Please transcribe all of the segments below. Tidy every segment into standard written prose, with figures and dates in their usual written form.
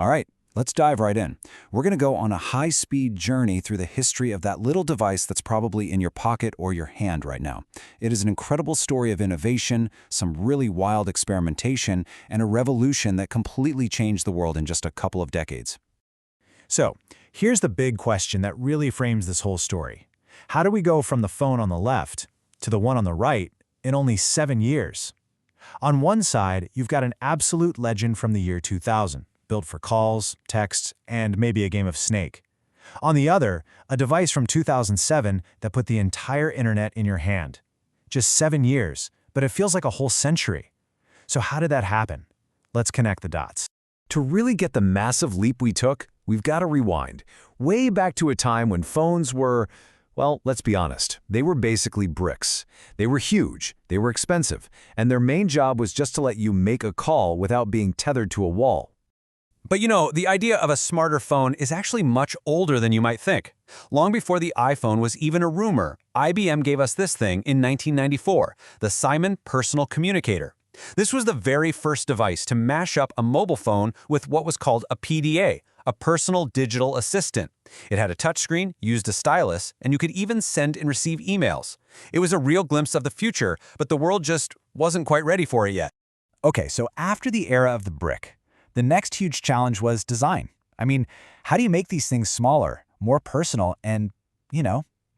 All right, let's dive right in. We're going to go on a high-speed journey through the history of that little device that's probably in your pocket or your hand right now. It is an incredible story of innovation, some really wild experimentation, and a revolution that completely changed the world in just a couple of decades. So, here's the big question that really frames this whole story. How do we go from the phone on the left to the one on the right in only 7 years? On one side, you've got an absolute legend from the year 2000, built for calls, texts, and maybe a game of Snake. On the other, a device from 2007 that put the entire internet in your hand. Just 7 years, but it feels like a whole century. So how did that happen? Let's connect the dots. To really get the massive leap we took, we've got to rewind, way back to a time when phones were, well, let's be honest, they were basically bricks. They were huge, they were expensive, and their main job was just to let you make a call without being tethered to a wall. But you know, the idea of a smarter phone is actually much older than you might think. Long before the iPhone was even a rumor, IBM gave us this thing in 1994, the Simon Personal Communicator. This was the very first device to mash up a mobile phone with what was called a PDA, a personal digital assistant. It had a touchscreen, used a stylus, and you could even send and receive emails. It was a real glimpse of the future, but the world just wasn't quite ready for it yet. Okay, so after the era of the brick, the next huge challenge was design. I mean, how do you make these things smaller, more personal, and,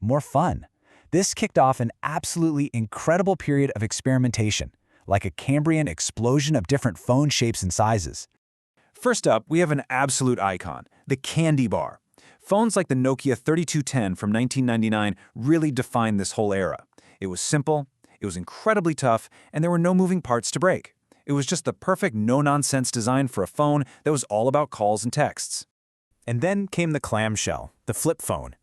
more fun? This kicked off an absolutely incredible period of experimentation, like a Cambrian explosion of different phone shapes and sizes. First up, we have an absolute icon, the Candy Bar. Phones like the Nokia 3210 from 1999 really defined this whole era. It was simple, it was incredibly tough, and there were no moving parts to break. It was just the perfect no-nonsense design for a phone that was all about calls and texts. And then came the clamshell, the flip phone.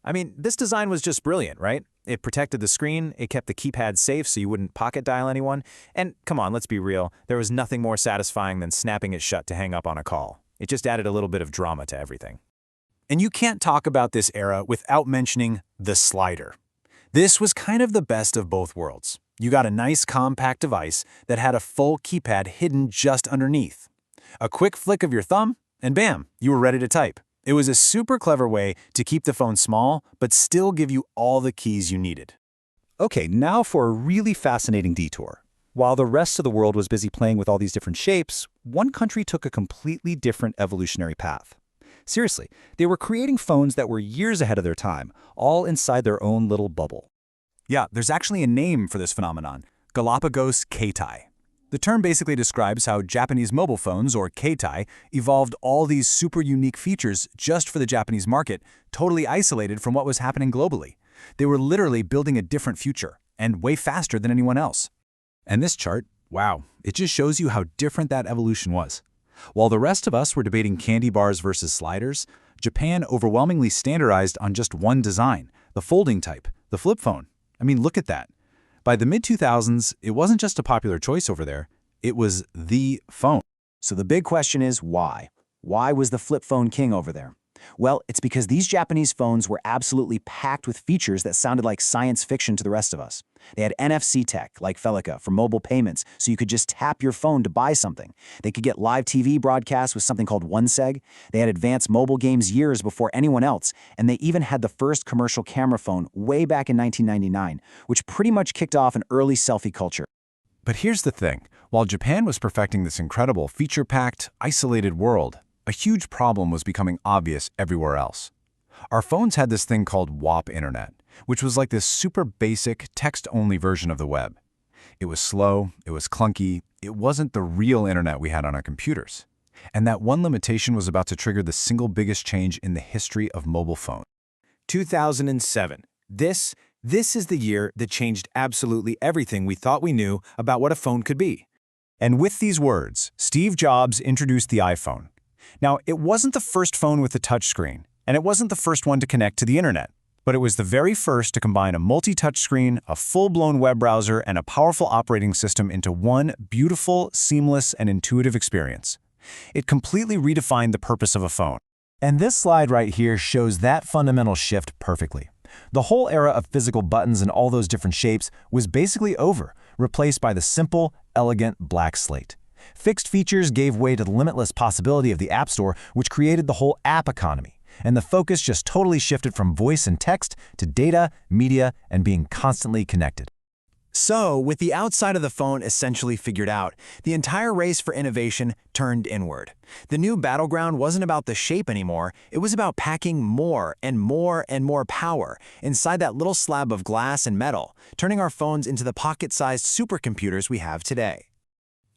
I mean, this design was just brilliant, right? It protected the screen, it kept the keypad safe so you wouldn't pocket dial anyone, and come on, let's be real, there was nothing more satisfying than snapping it shut to hang up on a call. It just added a little bit of drama to everything. And you can't talk about this era without mentioning the slider. This was kind of the best of both worlds. You got a nice compact device that had a full keypad hidden just underneath. A quick flick of your thumb, and bam, you were ready to type. It was a super clever way to keep the phone small, but still give you all the keys you needed. Okay, now for a really fascinating detour. While the rest of the world was busy playing with all these different shapes, one country took a completely different evolutionary path. Seriously, they were creating phones that were years ahead of their time, all inside their own little bubble. Yeah, there's actually a name for this phenomenon, Galapagos Keitai. The term basically describes how Japanese mobile phones, or Keitai, evolved all these super unique features just for the Japanese market, totally isolated from what was happening globally. They were literally building a different future, and way faster than anyone else. And this chart, wow, it just shows you how different that evolution was. While the rest of us were debating candy bars versus sliders, Japan overwhelmingly standardized on just one design, the folding type, the flip phone. I mean, look at that. By the mid-2000s, it wasn't just a popular choice over there, it was the phone. So the big question is why? Why was the flip phone king over there? Well, it's because these Japanese phones were absolutely packed with features that sounded like science fiction to the rest of us. They had NFC tech, like Felica, for mobile payments, so you could just tap your phone to buy something. They could get live TV broadcasts with something called OneSeg. They had advanced mobile games years before anyone else, and they even had the first commercial camera phone way back in 1999, which pretty much kicked off an early selfie culture. But here's the thing. While Japan was perfecting this incredible feature-packed, isolated world, a huge problem was becoming obvious everywhere else. Our phones had this thing called WAP Internet, which was like this super basic, text-only version of the web. It was slow, it was clunky, it wasn't the real internet we had on our computers. And that one limitation was about to trigger the single biggest change in the history of mobile phones. 2007. This is the year that changed absolutely everything we thought we knew about what a phone could be. And with these words, Steve Jobs introduced the iPhone. Now, it wasn't the first phone with a touchscreen, and it wasn't the first one to connect to the internet, but it was the very first to combine a multi-touch screen, a full-blown web browser, and a powerful operating system into one beautiful, seamless, and intuitive experience. It completely redefined the purpose of a phone. And this slide right here shows that fundamental shift perfectly. The whole era of physical buttons and all those different shapes was basically over, replaced by the simple, elegant black slate. Fixed features gave way to the limitless possibility of the App Store, which created the whole app economy. And the focus just totally shifted from voice and text to data, media, and being constantly connected. So, with the outside of the phone essentially figured out, the entire race for innovation turned inward. The new battleground wasn't about the shape anymore, it was about packing more and more and more power inside that little slab of glass and metal, turning our phones into the pocket-sized supercomputers we have today.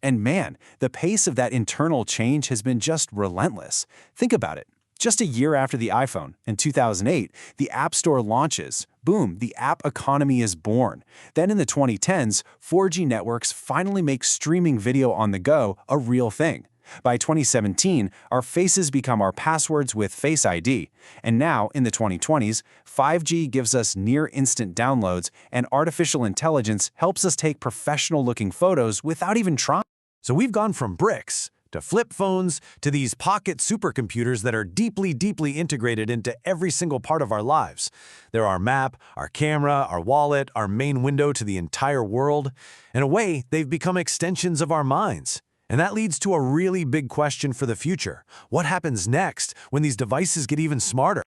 And man, the pace of that internal change has been just relentless. Think about it. Just a year after the iPhone, in 2008, the App Store launches. Boom, the app economy is born. Then in the 2010s, 4G networks finally make streaming video on the go a real thing. By 2017, our faces become our passwords with Face ID. And now, in the 2020s, 5G gives us near-instant downloads, and artificial intelligence helps us take professional-looking photos without even trying. So we've gone from bricks to flip phones to these pocket supercomputers that are deeply, deeply integrated into every single part of our lives. They're our map, our camera, our wallet, our main window to the entire world. In a way, they've become extensions of our minds. And that leads to a really big question for the future. What happens next when these devices get even smarter?